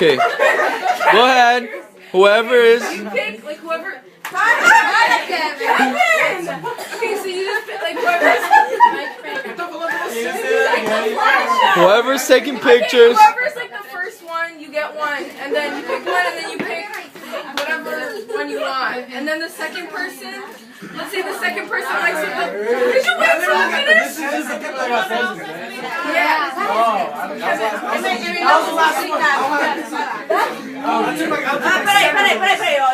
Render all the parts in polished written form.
Okay. Go ahead. Whoever is. Pick like whoever. Okay, so you just pick like Whoever's taking pictures. whoever's like the first one, you get one, and then you pick one, and then you pick whatever one you want, and then the second person. Let's say the second person likes it. Did you wait till I finish? Yeah. Peraí, ó,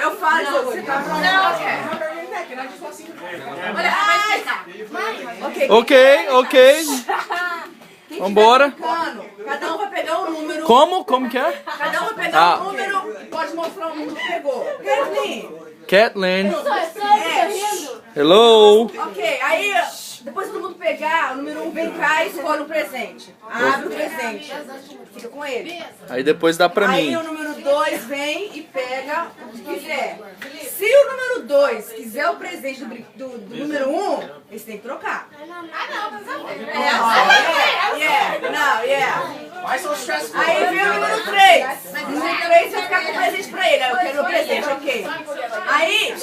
eu falo, você tá Ok. Vambora. Cada um vai pegar um número. Como? Como que é? Cada um vai pegar um número e pode mostrar o número que pegou. Kathleen. Hello. Ok, aí depois todo mundo pegar, o número 1 vem cá e escolhe um presente. Abre o presente. Fica com ele. Aí depois dá pra Aí mim. o número 2 vem e pega o que quiser. Se o número 2 quiser o presente do número 1, eles têm que trocar. Aí vem o número 3. O número 3 vai ficar com o presente pra ele. Aí eu quero o presente, ok. Aí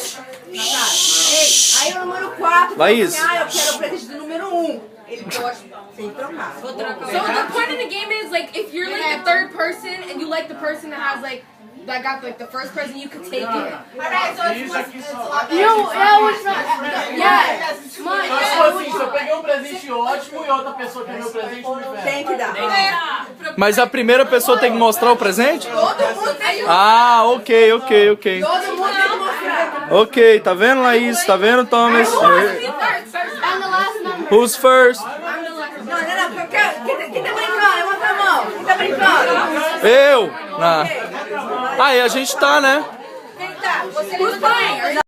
o número 4 Vai fala isso. assim, eu quero o presente do número 1. Ele pode sem trocar. So the point of the game is like if you're like the third person and you like the person that has like that got like the first present, you could take it. Alright, so it's Se eu peguei um presente ótimo e outra pessoa que meu presente não me tem que dar. Mas a primeira pessoa tem que mostrar o presente? Todo mundo tem Ah, ok. Todo mundo tem que mostrar. Ok, tá vendo, Laís? Tá vendo, Thomas? Who's first? Não, quem tá brincando? Levanta a mão. Quem tá brincando? Eu. Ah, e a gente tá, né? Quem tá? Você Who's playing?